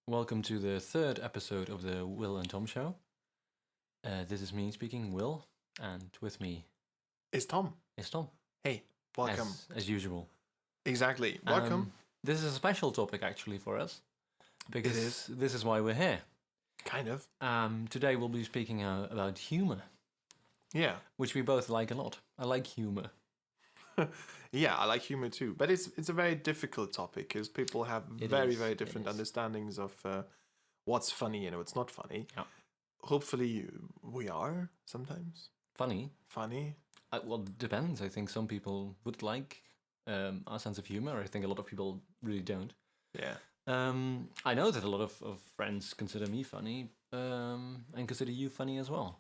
Welcome to the third episode of the Will and Tom Show. This is me speaking, Will, and with me It's Tom. is Tom. Hey, welcome. As usual. Exactly. Welcome. This is a special topic actually for us because It is. this is why we're here. Kind of. Today we'll be speaking about humor, Yeah. which we both like a lot. I like humor. Yeah, I like humor too. But it's a very difficult topic because people have It very, is, very it different is. understandings of what's funny and what's not funny. Yeah. Hopefully, we are sometimes Funny. funny. Well, it depends. I think some people would like our sense of humor. I think a lot of people really don't. Yeah. I know that a lot of friends consider me funny and consider you funny as well.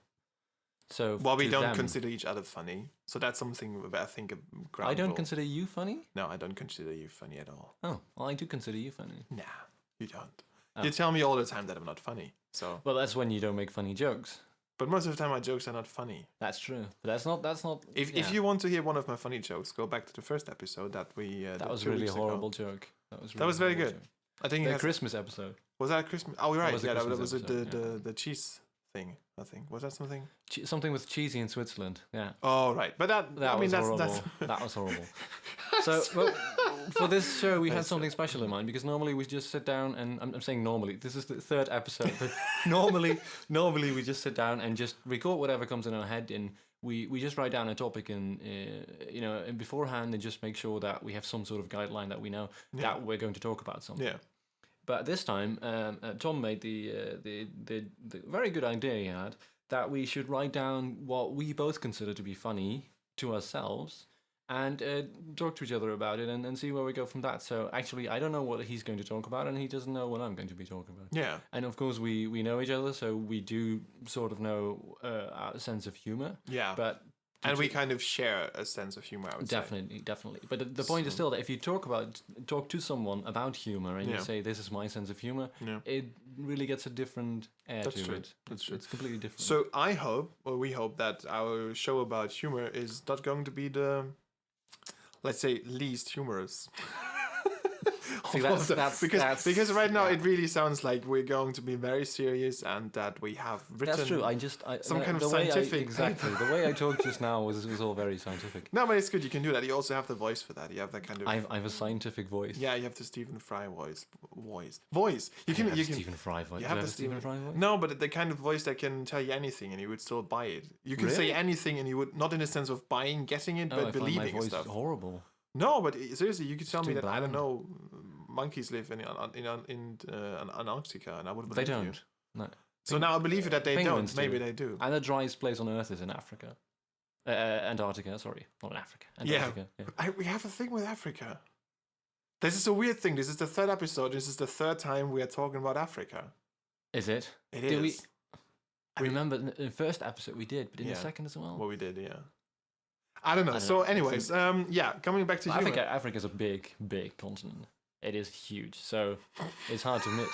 So Well, we to don't them- consider each other funny. So that's something that I think I don't groundable. consider you funny. No, I don't consider you funny at all. Oh, well, I do consider you funny. Nah, you don't. Oh. You tell me all the time that I'm not funny. So, Well, that's when you don't make funny jokes. but most of the time my jokes are not funny. That's true. But that's not. If yeah. you want to hear one of my funny jokes, go back to the first episode that we. That was really a horrible joke. That was very good. I think it The has, Christmas episode. was that Christmas? Oh, you're right. was the Yeah, that Christmas was episode, the cheese thing. I think was that something. Something with cheesy in Switzerland. Yeah. Oh, right. But that That I mean was that's horrible. that's That was horrible. So, well, for this show, we had something special in mind because normally we just sit down and I'm saying normally. This is the third episode, but normally we just sit down and just record whatever comes in our head, and we just write down a topic and and beforehand, and just make sure that we have some sort of guideline that we know that we're going to talk about something. yeah. But this time, Tom made the very good idea he had that we should write down what we both consider to be funny to ourselves and talk to each other about it and see where we go from that. So actually, I don't know what he's going to talk about, and he doesn't know what I'm going to be talking about. Yeah. And of course, we know each other, so we do sort of know our sense of humor. Yeah. But And we kind of share a sense of humor. I would say. Definitely. But the point is still that if you talk to someone about humor and you say this is my sense of humor, Yeah. it really gets a different air That's to true. it. That's true. It's completely different. So I hope, or we hope, that our show about humor is not going to be the, let's say, least humorous. See, of that's- all the- that's- because that's- because right now yeah. it really sounds like we're going to be very serious and that we have written. That's true. some kind of the way scientific exactly. The way I talked just now was all very scientific. No, but it's good. You can do that. You also have the voice for that. You have that kind of. I have a scientific voice. Yeah, you have the Stephen Fry voice. You can. You can. Stephen Fry voice. You Do have I the Stephen Fry voice. No, but the kind of voice that can tell you anything and you would still buy it. You can say Really? anything and you would not in the sense of buying, getting it, Oh, but I find my believing voice stuff. horrible. No, but seriously, you could tell me too that I don't bland. know monkeys live in Antarctica, and I would They believe you. don't. No. So now I believe you that they Penguins don't. Maybe do. they do. And the driest place on Earth is in Africa. Antarctica, sorry. Not in Africa. Yeah. Antarctica. Yeah. We have a thing with Africa. This is a weird thing. This is the third episode. This is the third time we are talking about Africa. Is it? It Did we- is. I remember in the first episode we did, but in Yeah. the second as well. What we did, yeah. I don't know. I don't So, know. anyways, yeah, coming back to humor. Africa is a big, big continent. It is huge, so it's hard to miss.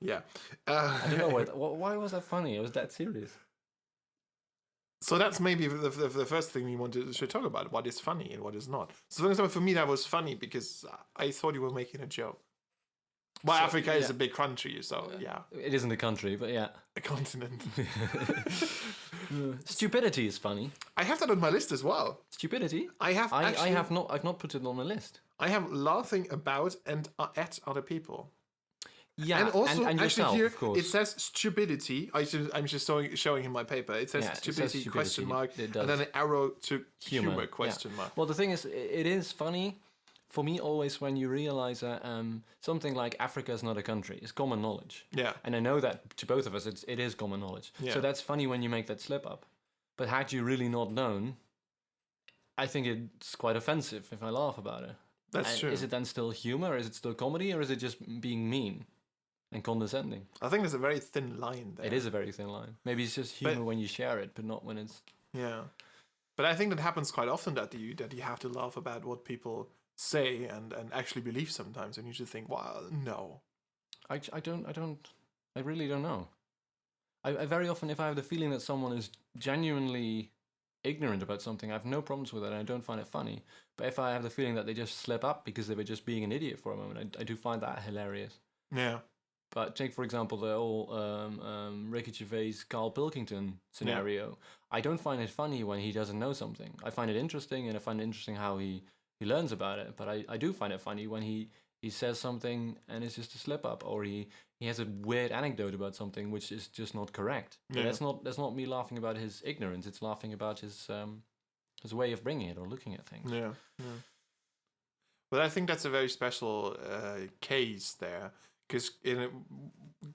Yeah. I don't know why was that funny? It was that serious. So that's maybe the first thing we should talk about. What is funny and what is not. So for example, for me, that was funny because I thought you were making a joke. Well, So, Africa is yeah. a big country, so yeah, It isn't a country, but yeah. a continent. Stupidity is funny. I have that on my list as well. Stupidity? I have actually, I've not put it on the list. I have laughing about and at other people. Yeah, And also, and actually yourself, here of course. it says stupidity. I'm just showing him my paper. It says Yeah, it says stupidity question mark It and then does. an arrow to humor yeah. question mark. Well, the thing is, it is funny for me always when you realize that something like Africa is not a country. It's common knowledge. Yeah. And I know that to both of us, it is common knowledge. Yeah. So that's funny when you make that slip up. But had you really not known, I think it's quite offensive if I laugh about it. That's And true. Is it then still humor? Is it still comedy? Or is it just being mean and condescending? I think there's a very thin line there. It is a very thin line. Maybe it's just humor when you share it, but not when it's... Yeah, but I think that happens quite often that you have to laugh about what people say and actually believe sometimes, and you just think, well, no. I really don't know. I very often, if I have the feeling that someone is genuinely ignorant about something, I have no problems with it and I don't find it funny. But if I have the feeling that they just slip up because they were just being an idiot for a moment, I do find that hilarious. Yeah. But take, for example, the whole Ricky Gervais, Carl Pilkington scenario. I don't find it funny when he doesn't know something. I find it interesting, and I find it interesting how he learns about it. But I do find it funny when he says something and it's just a slip up, or he has a weird anecdote about something which is just not correct. But that's not me laughing about his ignorance. It's laughing about his way of bringing it or looking at things. Yeah. But I think that's a very special case there. Because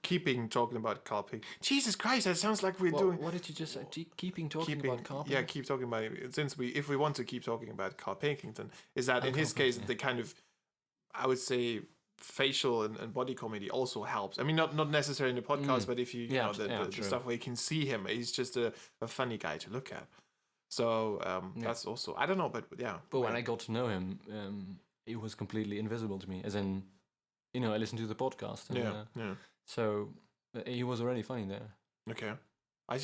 keeping talking about Carl Pilkington. Jesus Christ, that sounds like we're doing. What did you just say? Keeping talking about Carl Pilkington? Yeah, keep talking about it. If we want to keep talking about Carl Pilkington, is that in his case, the kind of, I would say, facial and body comedy also helps. I mean, not necessarily in the podcast, but if you know the stuff where you can see him, he's just a funny guy to look at. So that's also, I don't know, but yeah. But when I got to know him, he was completely invisible to me, as in, I listened to the podcast. And, so he was already funny there. Okay. I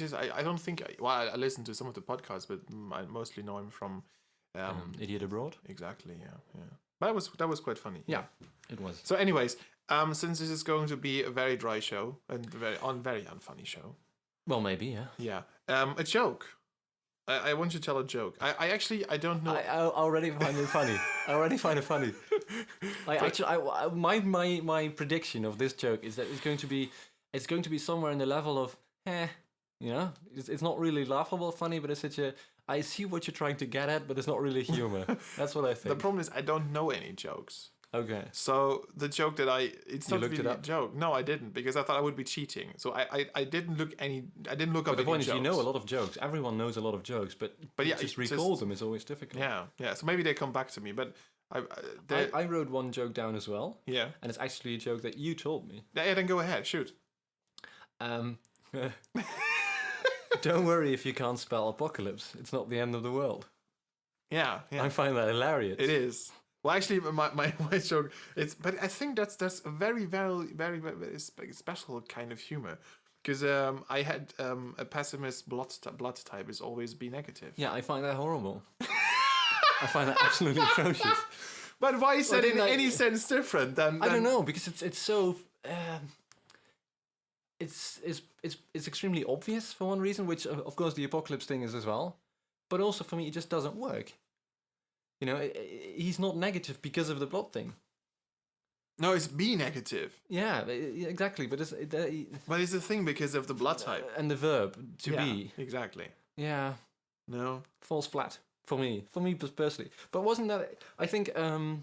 don't think, I listened to some of the podcasts, but I mostly know him from Idiot Abroad. Exactly, yeah. But that was quite funny. Yeah, it was. So anyways, since this is going to be a very dry show and very unfunny show. Well, maybe, yeah. Yeah. A joke. I want you to tell a joke. I don't know. I already find it funny. I already find it funny. My prediction of this joke is that it's going to be somewhere in the level of it's not really laughable funny, but it's such a, I see what you're trying to get at, but it's not really humor. That's what I think. The problem is I don't know any jokes. Okay. So the joke that it's not really a joke. No, I didn't, because I thought I would be cheating. So I didn't look up any jokes. The point is, you know a lot of jokes. Everyone knows a lot of jokes, but just recall them is always difficult. Yeah. So maybe they come back to me, but I wrote one joke down as well. Yeah. And it's actually a joke that you told me. Yeah, then go ahead, shoot. Don't worry if you can't spell apocalypse. It's not the end of the world. Yeah. I find that hilarious. It is. Well, actually, my joke but I think that's a very, very, very, very special kind of humor, because I had a pessimist blood type is always B negative. Yeah, I find that horrible. I find that absolutely atrocious. But why is that in any sense different than? I don't know, because it's so. It's extremely obvious for one reason, which of course the apocalypse thing is as well, but also for me it just doesn't work. He's not negative because of the blood thing. No, it's B negative. Yeah, exactly. But it's the thing because of the blood type and the verb to be. Exactly. Yeah. No. Falls flat for me personally. But wasn't that? I think a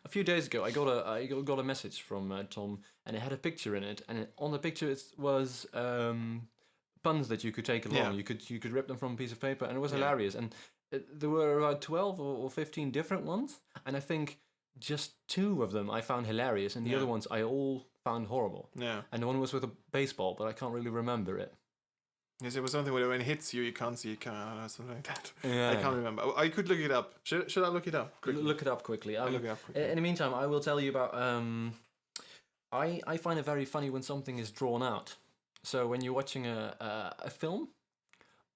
few days ago I got a message from Tom, and it had a picture in it, and on the picture it was puns that you could take along. Yeah. You could rip them from a piece of paper, and it was hilarious. And there were about 12 or 15 different ones, and I think just 2 of them I found hilarious, and the other ones I all found horrible. Yeah. And the one was with a baseball, but I can't really remember it. Yes, it was something where when it hits you can't see it, something like that. Yeah. I can't remember. I could look it up. Should I look it up quickly? Look it up quickly. I'll look it up quickly. In the meantime, I will tell you about... I find it very funny when something is drawn out. So when you're watching a film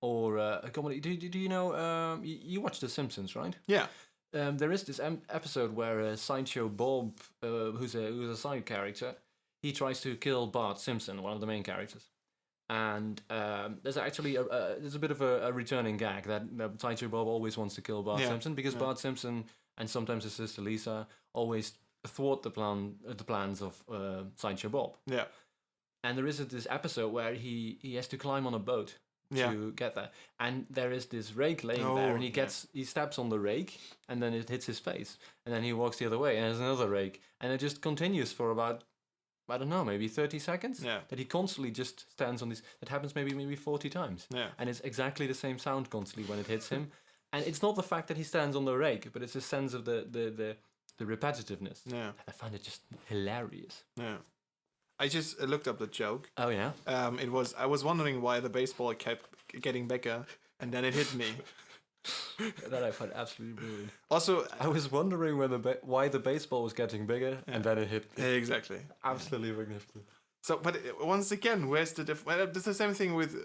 or a comedy... Do you know... you watch The Simpsons, right? Yeah. There is this episode where Sideshow Bob, who's a side character, he tries to kill Bart Simpson, one of the main characters. And there's actually there's a bit of a returning gag that Sideshow Bob always wants to kill Bart Simpson, because Bart Simpson and sometimes his sister Lisa always thwart the plans of Sideshow Bob. Yeah. And there is this episode where he has to climb on a boat to get there, and there is this rake laying there, and he steps on the rake, and then it hits his face, and then he walks the other way, and there's another rake, and it just continues for about, I don't know, maybe 30 seconds. Yeah. That he constantly just stands on this. That happens maybe 40 times. Yeah. And it's exactly the same sound constantly when it hits him. And it's not the fact that he stands on the rake, but it's a sense of the repetitiveness. Yeah. I find it just hilarious. Yeah. I just looked up the joke. Oh yeah. I was wondering why the baseball kept getting bigger, and then it hit me. That I find absolutely brilliant. Also, I was wondering why the baseball was getting bigger, and then it hit me. Exactly. Absolutely magnificent. So, but once again, where's the difference? Well, it's the same thing with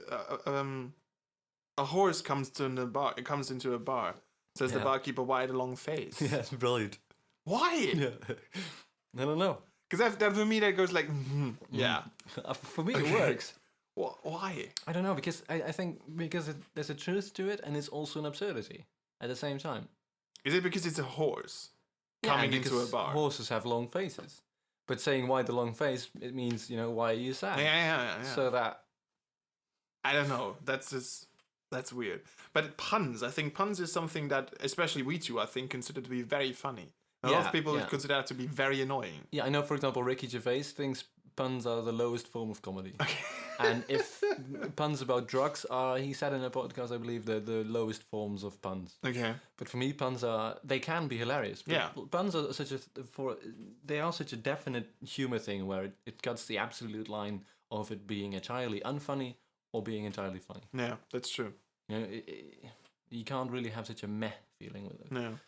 a horse comes into a bar. Says the barkeeper, "Why the long face?" Yeah, it's brilliant. Why? Yeah. I don't know. Because that for me that goes like, yeah. For me, it works. Why? I don't know, because I think because there's a truth to it, and it's also an absurdity at the same time. Is it because it's a horse Yeah, coming and into a because bar? horses have long faces. But saying why the long face, it means, why are you sad? Yeah. So that... I don't know. That's weird. But puns, I think puns is something that, especially we two, I think, consider to be very funny. A lot of people consider that to be very annoying. Yeah, I know, for example, Ricky Gervais thinks puns are the lowest form of comedy. Okay. And if puns about drugs are, he said in a podcast, I believe, the lowest forms of puns. Okay. But for me, puns they can be hilarious. But Yeah. Puns are they are such a definite humor thing where it cuts the absolute line of it being entirely unfunny or being entirely funny. Yeah, that's true. You can't really have such a meh feeling with it. No.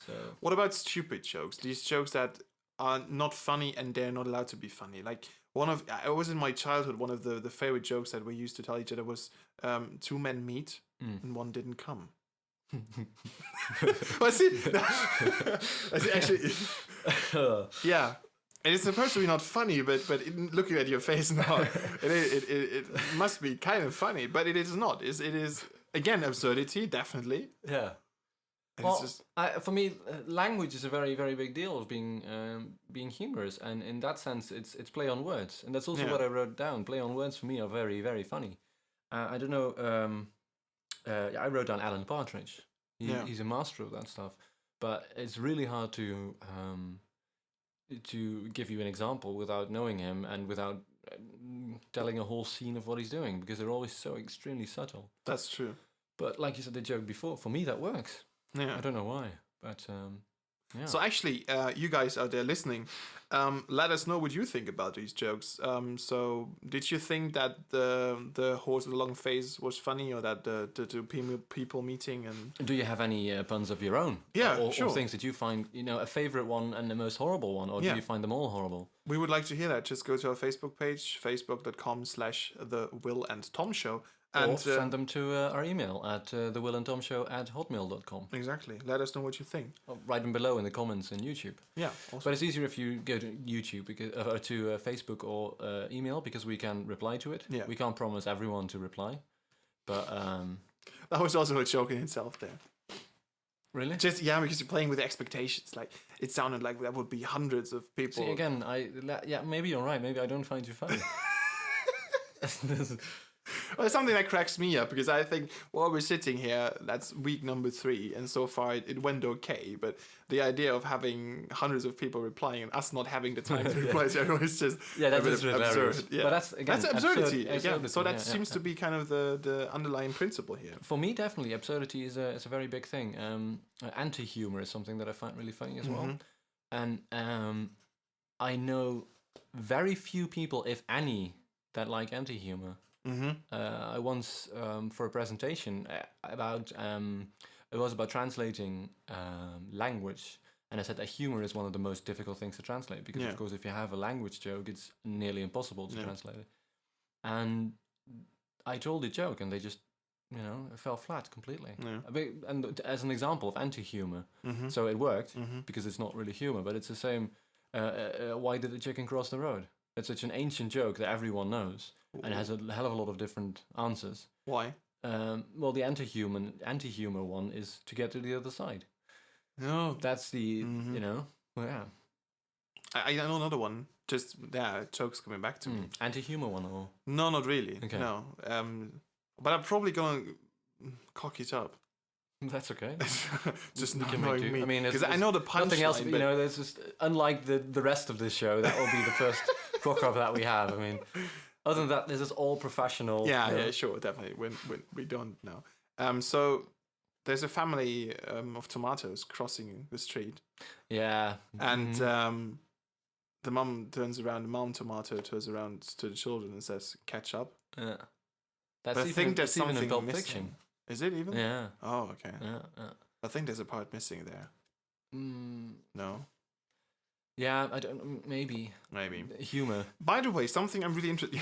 So What about stupid jokes? These jokes that are not funny and they're not allowed to be funny. Like it was in my childhood, one of the favorite jokes that we used to tell each other was two men meet and one didn't come. Was it? Actually, yeah. And it's supposed to be not funny, but looking at your face now, it must be kind of funny, but it is not. It is again absurdity, definitely. yeah. And Well, it's just, for me, language is a very, very big deal of being humorous, and in that sense, it's play on words, and that's also Yeah. what I wrote down. Play on words for me are very, very funny. I don't know. I wrote down Alan Partridge. He's a master of that stuff, but it's really hard to give you an example without knowing him and without telling a whole scene of what he's doing, because they're always so extremely subtle. that's true. But like you said, the joke before, for me that works. Yeah. I don't know why, but yeah. So actually, you guys out there listening, let us know what you think about these jokes. So did you think that the horse with the long face was funny, or that the two people meeting and? Do you have any puns of your own? Yeah, or sure. things that you find, a favorite one and the most horrible one, or Yeah. do you find them all horrible? We would like to hear that. Just go to our Facebook page, facebook.com/The Will and Tom Show, and Or send them to our email at thewillandtomshow@hotmail.com. exactly. Let us know what you think. Or write them below in the comments in YouTube. Yeah. Also. But it's easier if you go to YouTube or to Facebook or email, because we can reply to it. Yeah. We can't promise everyone to reply, but That was also a joke in itself there. really. Just because you're playing with expectations. Like it sounded like that would be hundreds of people. See, again, maybe you're right. Maybe I don't find you funny. Well, it's something that cracks me up, because I think while we're sitting here, that's week number 3, and so far it went okay. But the idea of having hundreds of people replying and us not having the time to reply to everyone is just That's a bit just hilarious. absurd. Yeah. But that's again absurdity. absurdity, So that yeah, seems to be kind of the underlying principle here. For me, definitely, absurdity is a very big thing. Anti-humor is something that I find really funny as well. And I know very few people, if any, that like anti-humor. I once, for a presentation about, it was about translating language, and I said that humor is one of the most difficult things to translate, because of course if you have a language joke, it's nearly impossible to translate it. And I told the joke, and they just, it fell flat completely. And as an example of anti-humor, so it worked because it's not really humor, but it's the same. Why did the chicken cross the road? It's such an ancient joke that everyone knows, and has a hell of a lot of different answers. Why? Well, the anti-humor one is to get to the other side. No. That's the, well, yeah. I know another one. Just, jokes coming back to me. Anti-humor one, or? No, not really. Okay. No. But I'm probably going to cock it up. That's okay. Just We not can make knowing do. me. I mean, because I know the punchline. nothing else, there's just, unlike the rest of this show, that will be the first cock up that we have. I mean, other than that, this is all professional. Yeah, sure, definitely. When we don't know. So there's a family of tomatoes crossing the street. Yeah. And the mom turns around, the mom tomato turns around to the children and says, "Catch up." Yeah. But I think there's even something in Pulp missing. Fiction. Is it even? Yeah. Oh, okay. Yeah. I think there's a part missing there. No? Yeah, I don't. Maybe humor. By the way, something I'm really interested.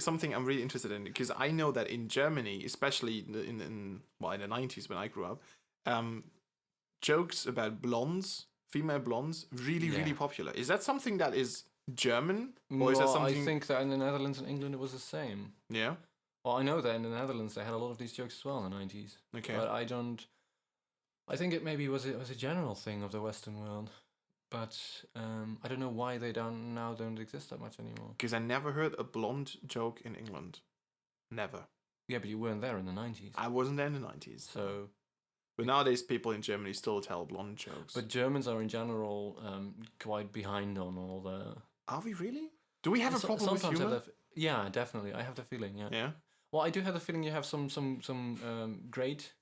Something I'm really interested in, because I know that in Germany, especially in the 90s when I grew up, jokes about blondes female blondes, really, Yeah. really popular. Is that something that is German, or is that Well, something? I think that in the Netherlands and England it was the same. Yeah. Well, I know that in the Netherlands they had a lot of these jokes as well in the 90s. Okay. But I don't. I think it maybe was a general thing of the Western world, but I don't know why they don't exist that much anymore. Because I never heard a blonde joke in England. Never. Yeah, but you weren't there in the 90s. I wasn't there in the 90s. So, But nowadays, people in Germany still tell blonde jokes. but Germans are in general quite behind on all the. Are we really? Do we have a problem with sometimes humor? yeah, definitely. I have the feeling. Yeah. Yeah. Well, I do have the feeling you have some great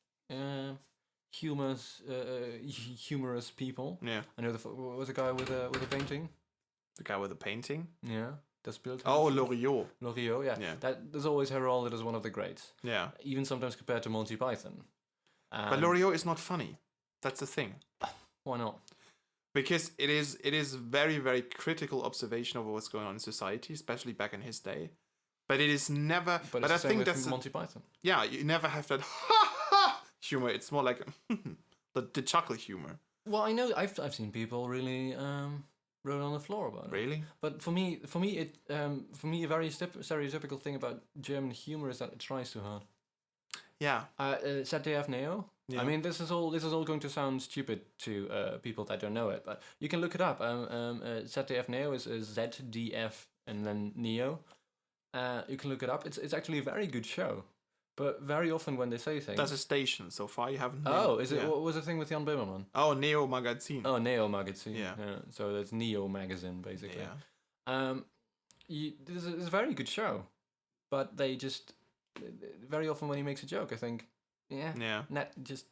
humorous people. Yeah. I know what was a guy with a painting. The guy with the painting. Yeah, das Bild. Oh, Loriot. Loriot. Yeah. Yeah. That is always heralded as one of the greats. Yeah. Even sometimes compared to Monty Python. But Loriot is not funny. That's the thing. Why not? Because it is very, very critical observation of what's going on in society, especially back in his day. But it is never. But I it's the same think with that's Monty Python. yeah. You never have that ha ha humor. It's more like the chuckle humor. Well, I know I've seen people really roll on the floor about it. Really? But for me, a very stereotypical thing about German humor is that it tries too hard. Yeah. ZDF Neo. Yeah. I mean, this is all going to sound stupid to people that don't know it, but you can look it up. ZDF Neo is ZDF and then Neo. You can look it up. It's actually a very good show, but very often when they say things. That's a station. So far, you haven't. Oh, is it? Yeah. What was the thing with Jan Böhmermann? Oh, Neo Magazine. Oh, Neo magazine. Yeah. So that's Neo magazine basically. Yeah. This is a very good show, but they just very often when he makes a joke, I think, Yeah. not just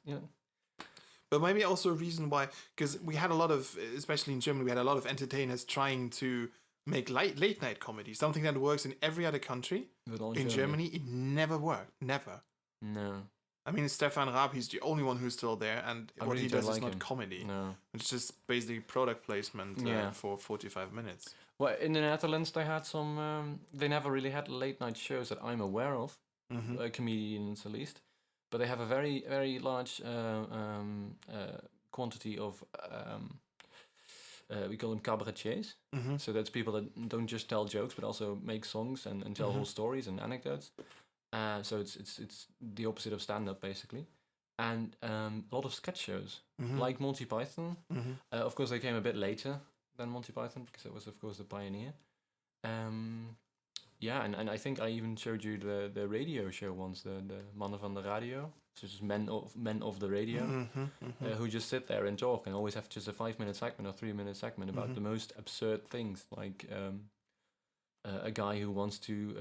But maybe also a reason why, because we had a lot of, especially in Germany, we had a lot of entertainers trying to make late night comedy, something that works in every other country. but all In Germany, it never worked. Never. No, I mean, Stefan Raab, he's the only one who's still there, and I what really he don't does is like not him. comedy. no. It's just basically product placement Yeah. for 45 minutes. Well, in the Netherlands, they had some. They never really had late night shows that I'm aware of, Mm-hmm. comedians at least. But they have a very very large quantity of. We call them cabaretiers. Mm-hmm. So that's people that don't just tell jokes, but also make songs and tell whole stories and anecdotes. So it's the opposite of stand up basically, and a lot of sketch shows like Monty Python. Of course, they came a bit later than Monty Python because it was of course the pioneer. Yeah, and I think I even showed you the radio show once, the Mannen van de Radio, so just men of the radio, who just sit there and talk and always have just a 5-minute segment or 3-minute segment about the most absurd things, like a guy who wants to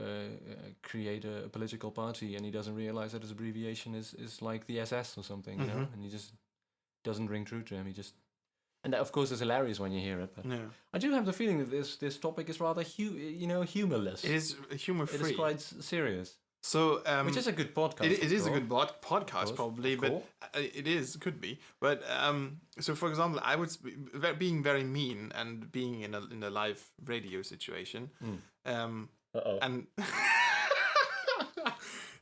create a political party and he doesn't realize that his abbreviation is like the SS or something, you know, and he just doesn't ring true to him. And that, of course, is hilarious when you hear it. But Yeah. I do have the feeling that this topic is rather humorless. It is humor It free. is quite serious, So, which is a good podcast. it is a after good all. podcast, probably, but it could be. But so, for example, I would being very mean and being in a live radio situation, and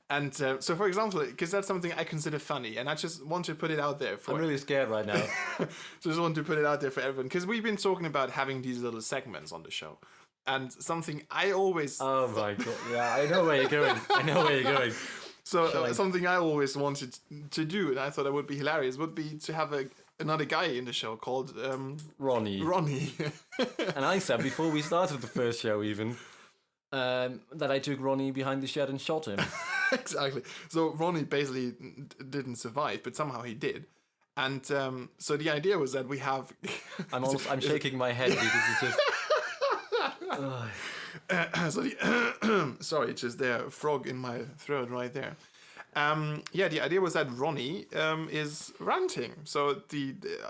and so, for example, because that's something I consider funny, and I just want to put it out there for. I'm really scared right now. Just want to put it out there for everyone, because we've been talking about having these little segments on the show, and something I always. Oh my god! Yeah, I know where you're going. So something I always wanted to do, and I thought it would be hilarious, would be to have another guy in the show called Ronnie. Ronnie. And I said before we started the first show even that I took Ronnie behind the shed and shot him. Exactly. So Ronnie basically didn't survive, but somehow he did. And so the idea was that we have. I'm shaking my head because it's just. Sorry, just there, a frog in my throat right there. Yeah, the idea was that Ronnie is ranting. So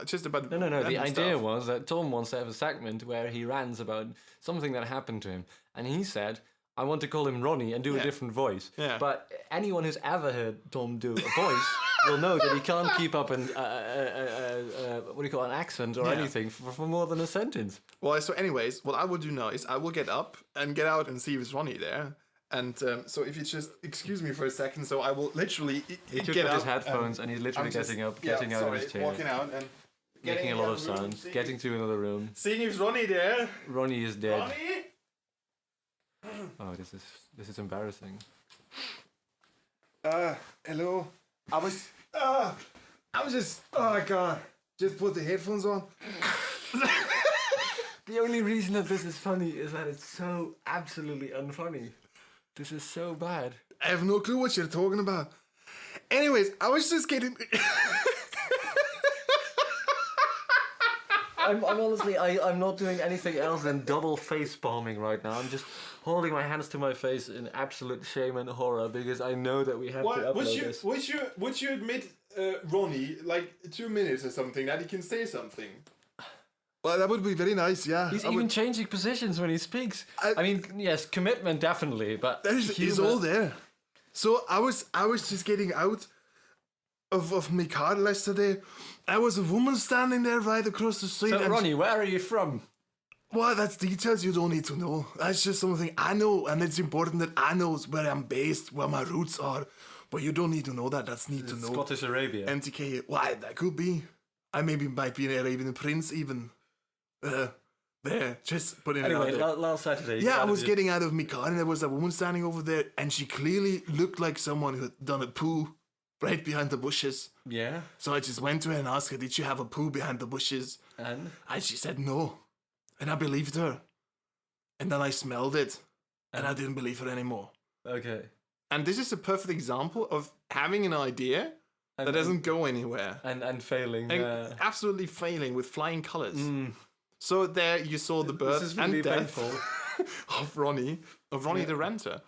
just about No. The random idea stuff. was that Tom wants to have a segment where he rants about something that happened to him, and he said, "I want to call him Ronnie and do a different voice." Yeah. But anyone who's ever heard Tom do a voice will know that he can't keep up an what do you call an accent or anything for more than a sentence. Well, so anyways, what I will do now is I will get up and get out and see if it's Ronnie there. And so if you just excuse me for a second, so I will literally He took get out up his headphones and he's literally I'm just- getting out of his chair. walking out, and making a lot of sounds, getting to another room. Seeing if Ronnie there. Ronnie is dead. Ronnie? Oh, this is embarrassing. Hello. I was just, oh God, just put the headphones on. The only reason that this is funny is that it's so absolutely unfunny. This is so bad. I have no clue what you're talking about. Anyways, I was just getting... I'm honestly, I'm not doing anything else than double face palming right now. I'm just holding my hands to my face in absolute shame and horror because I know that we have to upload this. Would you admit, Ronnie, like 2 minutes or something, that he can say something? Well, that would be very nice, yeah. He's even changing positions when he speaks. I mean, yes, commitment definitely, but It's all there. So I was just getting out of my car yesterday. I was a woman standing there right across the street. So, Ronnie, where are you from? Well, that's details you don't need to know. That's just something I know, and it's important that I know where I'm based, where my roots are. But you don't need to know that. That's need to know. Scottish Arabia. MTK. Why, that could be. I might be an Arabian prince even. There, just putting it out Anyway, there. last Saturday. Yeah, I was getting out of my car and there was a woman standing over there and she clearly looked like someone who had done a poo right behind the bushes. Yeah. So I just went to her and asked her, did she have a poo behind the bushes? And she said no. And I believed her. And then I smelled it. And I didn't believe her anymore. okay. And this is a perfect example of having an idea that doesn't go anywhere. And failing. And absolutely failing with flying colors. So there you saw the birth This is really and death painful. of Ronnie the renter.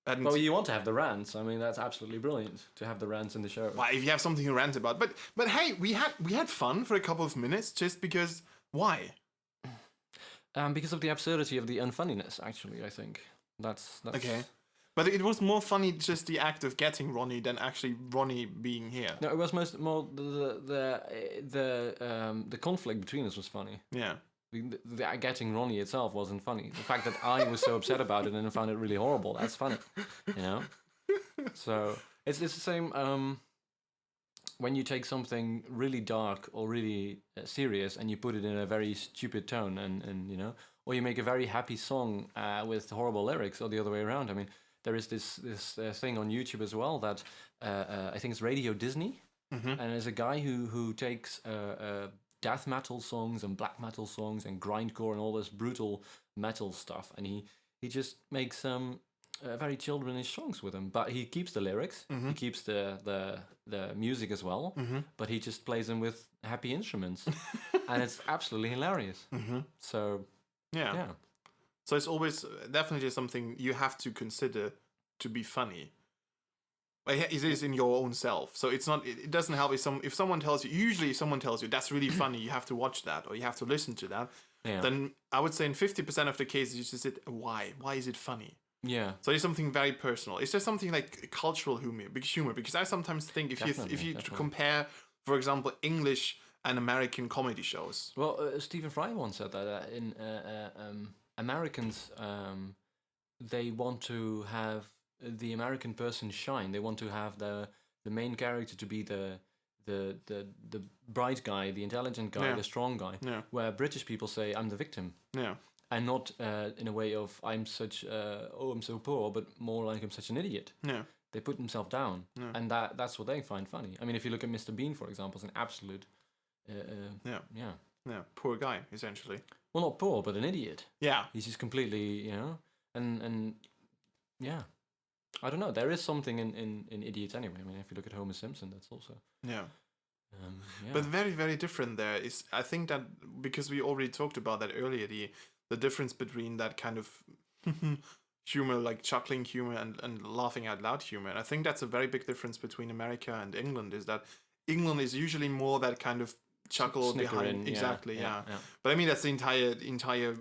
And Well, you want to have the rants. I mean, that's absolutely brilliant to have the rants in the show. why, if you have something to rant about, but hey, we had fun for a couple of minutes just because. Why? Because of the absurdity of the unfunniness. Actually, I think that's Okay. But it was more funny just the act of getting Ronnie than actually Ronnie being here. No, it was more the conflict between us was funny. Yeah. The getting Ronnie itself wasn't funny. The fact that I was so upset about it and found it really horrible, that's funny. You know? So it's the same when you take something really dark or really serious and you put it in a very stupid tone and you know, or you make a very happy song with horrible lyrics or the other way around. I mean, there is this thing on YouTube as well that I think it's Radio Disney, and there's a guy who takes death metal songs and black metal songs and grindcore and all this brutal metal stuff, and he just makes some very childrenish songs with them. But he keeps the lyrics, he keeps the music as well, but he just plays them with happy instruments, and it's absolutely hilarious. So Yeah. So it's always definitely something you have to consider to be funny. But it is in your own self. So it's not. It doesn't help if someone tells you. Usually, if someone tells you that's really funny, you have to watch that or you have to listen to that. Yeah. Then I would say in 50% of the cases, you just say, why? Why is it funny? yeah. So it's something very personal. It's just something like cultural humor. Because I sometimes think if you Definitely. compare, for example, English and American comedy shows. Well, Stephen Fry once said that in Americans, they want to have the American person shine. They want to have the main character to be the bright guy, the intelligent guy, Yeah. the strong guy. Yeah. Where British people say, "I'm the victim," Yeah. and not in a way of "I'm such I'm so poor," but more like "I'm such an idiot." Yeah. They put themselves down, and that's what they find funny. I mean, if you look at Mr. Bean, for example, it's an absolute Yeah. yeah. Yeah. Poor guy, essentially. Well, not poor, but an idiot. Yeah. He's just completely, you know, and yeah, I don't know. There is something in idiots anyway. I mean, if you look at Homer Simpson, that's also Yeah. yeah. But very, very different there is, I think that because we already talked about that earlier, the difference between that kind of humor, like chuckling humor and laughing out loud humor. And I think that's a very big difference between America and England, is that England is usually more that kind of chuckle Snicker behind. in, Exactly, yeah. But I mean, that's the entire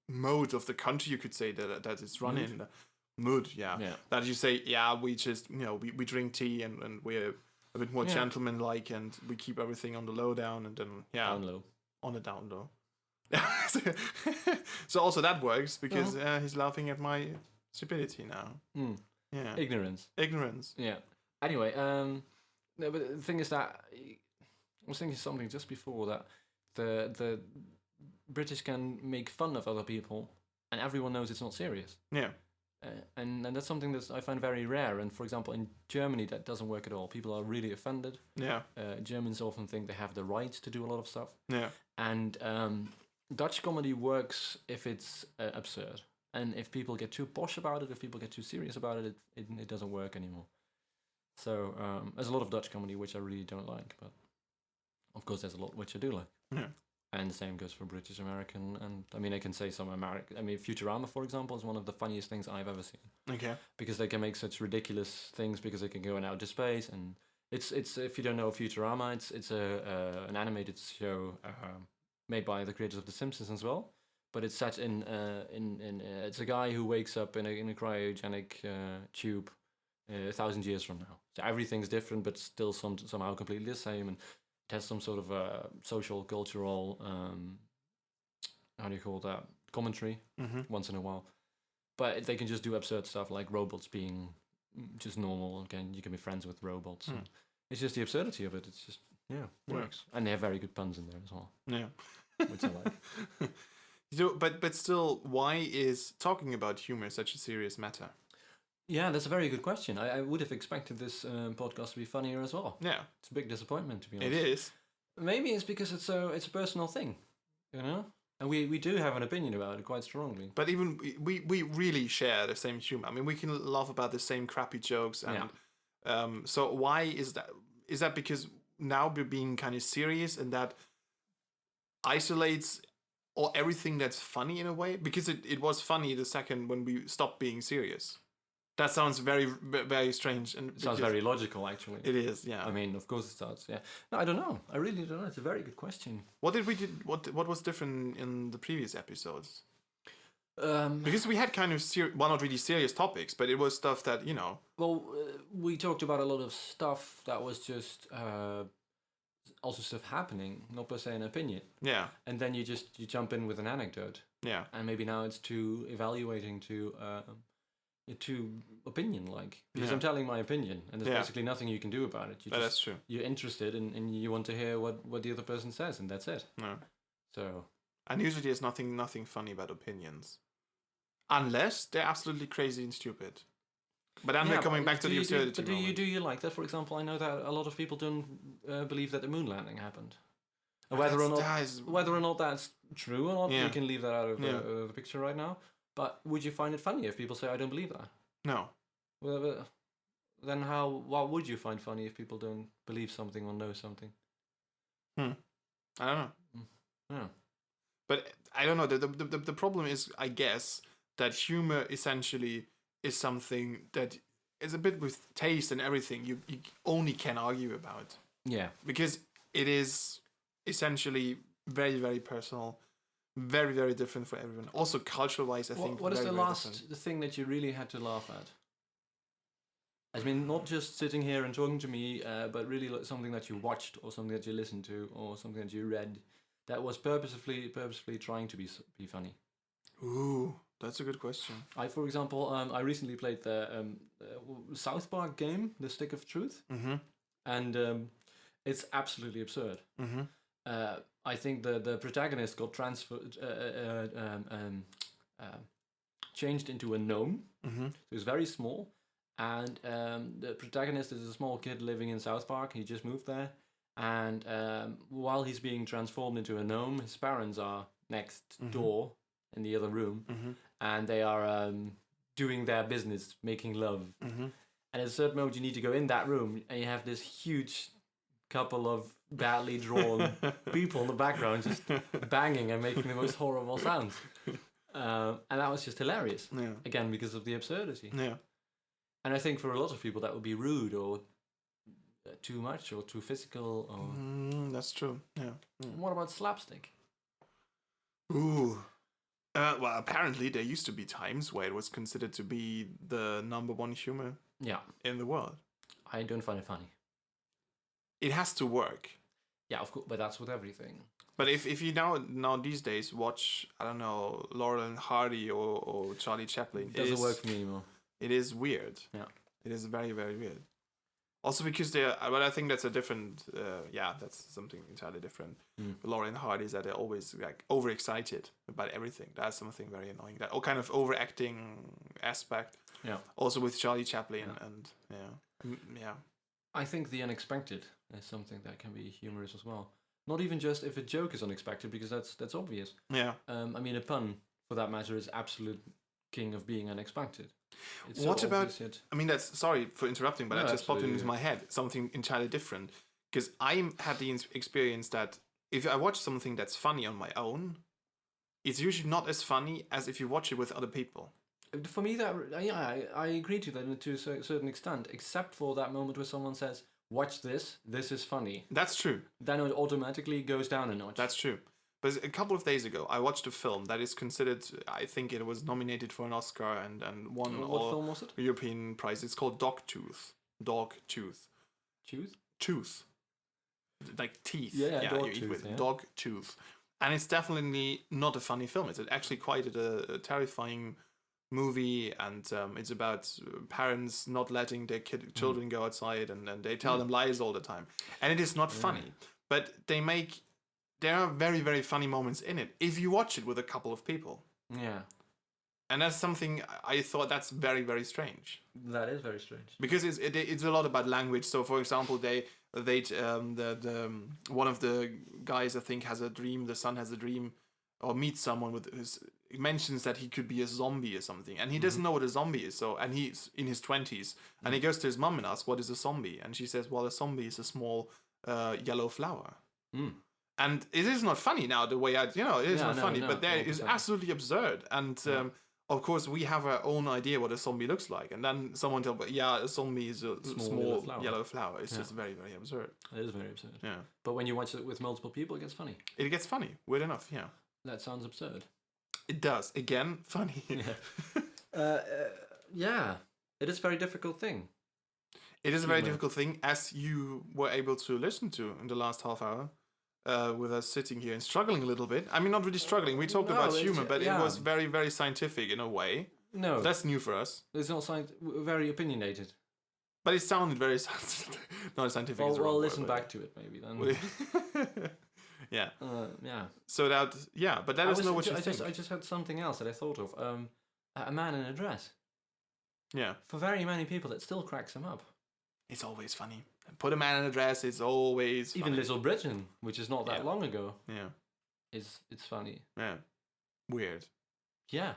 mode of the country, you could say, that it's run in. Mood, yeah. That you say, yeah, we just, we drink tea and we're a bit more gentleman-like and we keep everything on the low down and then, Down low. on the down low. So also that works because he's laughing at my stupidity now. Yeah. Ignorance. Ignorance. Yeah. Anyway, no, but the thing is that was thinking something just before that the British can make fun of other people, and everyone knows it's not serious. Yeah. And that's something that I find very rare. And for example, in Germany, that doesn't work at all. People are really offended. Yeah. Germans often think they have the right to do a lot of stuff. Yeah. And Dutch comedy works if it's absurd. And if people get too posh about it, if people get too serious about it, it doesn't work anymore. So there's a lot of Dutch comedy which I really don't like, but of course there's a lot which I do like. Yeah. And the same goes for British American, and I mean I can say some American. I mean Futurama, for example, is one of the funniest things I've ever seen. Okay. Because they can make such ridiculous things, because they can go in outer space, and it's if you don't know Futurama, it's an animated show made by the creators of The Simpsons as well. But it's set in it's a guy who wakes up in a cryogenic tube 1,000 years from now. So everything's different, but still somehow completely the same, and it has some sort of social, cultural, how do you call that, commentary once in a while. But they can just do absurd stuff like robots being just normal. Again, you can be friends with robots. It's just the absurdity of it. It's just works, and they have very good puns in there as well. Yeah, which I like. So, but still, why is talking about humor such a serious matter? Yeah, that's a very good question. I would have expected this podcast to be funnier as well. Yeah, it's a big disappointment, to be honest. It is. Maybe it's because it's a personal thing, you know, and we do have an opinion about it quite strongly. But even we really share the same humor. I mean, we can laugh about the same crappy jokes, and so why is that? Is that because now we're being kind of serious, and that isolates or everything that's funny in a way? Because it was funny the second when we stopped being serious. That sounds very, very strange. And it sounds very logical, actually. It is, yeah. I mean, of course it starts, yeah. No, I don't know. I really don't know. It's a very good question. What did we do? What was different in the previous episodes? Because we had kind of well, not really serious topics, but it was stuff that, you know. Well, we talked about a lot of stuff that was just also stuff happening, not per se an opinion. Yeah. And then you jump in with an anecdote. Yeah. And maybe now it's too evaluating to opinion, like, because I'm telling my opinion, and there's basically nothing you can do about it. That's true. You're interested and you want to hear what the other person says, and that's it. No. So. And usually there's nothing funny about opinions, unless they're absolutely crazy and stupid. But then we're coming back to the absurdity. But do you like that? For example, I know that a lot of people don't believe that the moon landing happened. Whether or not that's true or not, we can leave that out of the picture right now. But would you find it funny if people say, I don't believe that? No. Well, then what would you find funny if people don't believe something or know something? I don't know. Yeah. But I don't know. The problem is, I guess, that humor essentially is something that is a bit with taste and everything you only can argue about. Yeah. Because it is essentially very, very personal. Very, very different for everyone. Also, cultural-wise, I think. What is the last thing that you really had to laugh at? I mean, not just sitting here and talking to me, but really something that you watched, or something that you listened to, or something that you read, that was purposefully trying to be funny. Ooh, that's a good question. For example, I recently played the South Park game, The Stick of Truth, and it's absolutely absurd. I think the protagonist got changed into a gnome. So he's very small, and the protagonist is a small kid living in South Park. He just moved there, and while he's being transformed into a gnome, his parents are next door in the other room, and they are doing their business, making love. And at a certain moment, you need to go in that room, and you have this huge couple of badly drawn people in the background just banging and making the most horrible sounds. And that was just hilarious. Yeah. Again, because of the absurdity. Yeah. And I think for a lot of people that would be rude or too much or too physical. Or... that's true. Yeah. What about slapstick? Ooh. Well, apparently there used to be times where it was considered to be the #1 humor in the world. I don't find it funny. It has to work. Yeah, of course, but that's with everything. But if you now these days watch, I don't know, Laurel and Hardy or Charlie Chaplin, it doesn't work for me anymore. It is weird. Yeah. It is very, very weird. Also because they're, but I think that's a different, that's something entirely different. Lauren and Hardy is that they're always like overexcited about everything. That's something very annoying. That all kind of overacting aspect. Yeah. Also with Charlie Chaplin and yeah. I think the unexpected is something that can be humorous as well. Not even just if a joke is unexpected, because that's obvious. Yeah. I mean, a pun, for that matter, is absolute king of being unexpected. It's What so about? obvious yet- I mean, that's sorry for interrupting, but No, that just popped absolutely, into my head. Something entirely different. Because I had the experience that if I watch something that's funny on my own, it's usually not as funny as if you watch it with other people. For me, I agree to that to a certain extent, except for that moment where someone says, "Watch this. This is funny." That's true. Then it automatically goes down a notch. That's true. But a couple of days ago, I watched a film that is considered, I think it was nominated for an Oscar and won What all film was it? European prize. It's called Dogtooth. Dogtooth. Choose. Tooth. Like teeth. Yeah, you Dogtooth, eat with. yeah. Dogtooth. And it's definitely not a funny film. It's actually quite a terrifying movie, and it's about parents not letting their children go outside, and they tell them lies all the time. And it is not funny. But there are very, very funny moments in it if you watch it with a couple of people. Yeah, And that's something I thought that's very, very strange. that is very strange. Because it's a lot about language. So, for example, the one of the guys, I think, has a dream. The son has a dream, or meets someone with who's mentions that he could be a zombie or something, and he doesn't know what a zombie is. So, and he's in his 20s, and he goes to his mum and asks, "What is a zombie?" And she says, "Well, a zombie is a small yellow flower." And it is not funny now. The way it is not funny, but there is absolutely absurd. And of course, we have our own idea what a zombie looks like, and then someone tells, a zombie is a small yellow flower. It's just very, very absurd. It is very absurd. Yeah, But when you watch it with multiple people, it gets funny. it gets funny. Weird enough, yeah. That sounds absurd. It does. Again, funny. Yeah, it is a very difficult thing. It is a very difficult thing, as you were able to listen to in the last half hour. With us sitting here and struggling a little bit. I mean, not really struggling. We talked about humor, but it was very, very scientific in a way. No, That's new for us. it's not very opinionated. But it sounded very not scientific. is the Well, wrong listen word, back to it maybe then. but- yeah. Yeah. So that, but let us know what you think. I just had something else that I thought of. A man in a dress. Yeah. For very many people, it still cracks them up. It's always funny. Put a man in a dress. It's always funny. Even Little Britain, which is not that long ago, Yeah. it's funny. Yeah. Weird. Yeah.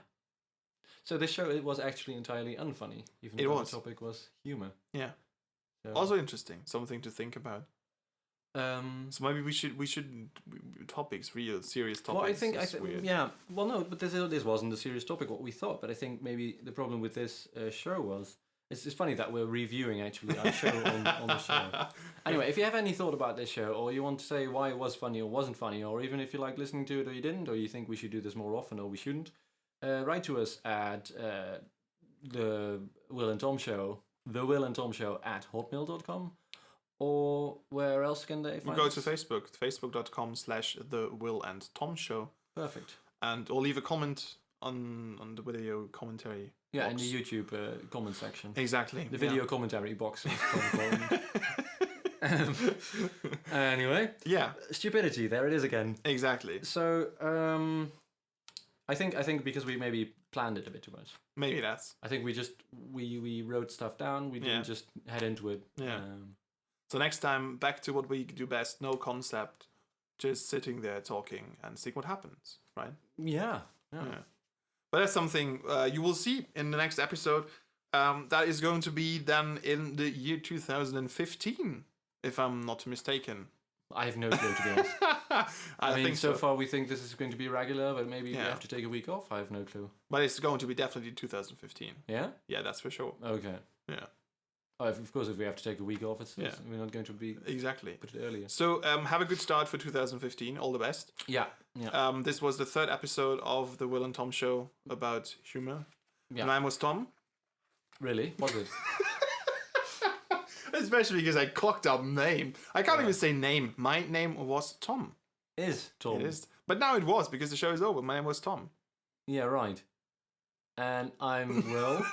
So this show, it was actually entirely unfunny, even It though was. the topic was humor. Yeah. So, Also interesting. Something to think about. So maybe we should topics, real serious topics. well, I think weird. yeah. Well, no, but this wasn't a serious topic what we thought. But I think maybe the problem with this show was it's funny that we're reviewing actually our show on the show. Anyway, if you have any thought about this show, or you want to say why it was funny or wasn't funny, or even if you like listening to it or you didn't, or you think we should do this more often or we shouldn't, write to us at the Will and Tom Show, at hotmail.com. Or where else can they find Go us? to Facebook, facebook.com/The Will and Tom Show. Perfect. Or leave a comment on the video commentary. Yeah, box. in the YouTube comment section. Exactly. The video commentary box. Anyway. Yeah. Stupidity, there it is again. Exactly. So, I think because we maybe planned it a bit too much. Maybe that's. I think we wrote stuff down. We didn't just head into it. Yeah. So next time, back to what we do best. No concept. Just sitting there talking and seeing what happens. Right? Yeah. But that's something you will see in the next episode. That is going to be then in the year 2015, if I'm not mistaken. I have no clue, to be honest. I mean, think so far we think this is going to be regular, but maybe we Yeah. have to take a week off. I have no clue. But it's going to be definitely 2015. Yeah? Yeah, that's for sure. Okay. Yeah. Oh, of course, if we have to take a week off, we're not going to be Exactly. put it earlier. So have a good start for 2015. All the best. Yeah. This was the third episode of the Will and Tom Show about humor. Yeah. And I was Tom. Really? Was it? Especially because I cocked up name. I can't even say name. My name was Tom. Is Tom? It is. But now it was because the show is over. My name was Tom. Yeah, right. And I'm Will.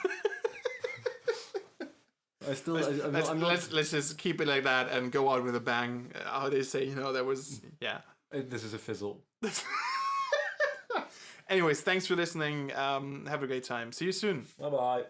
I still. Let's just keep it like that and go out with a bang. How they say, that was This is a fizzle. Anyways, thanks for listening. Have a great time. See you soon. Bye bye.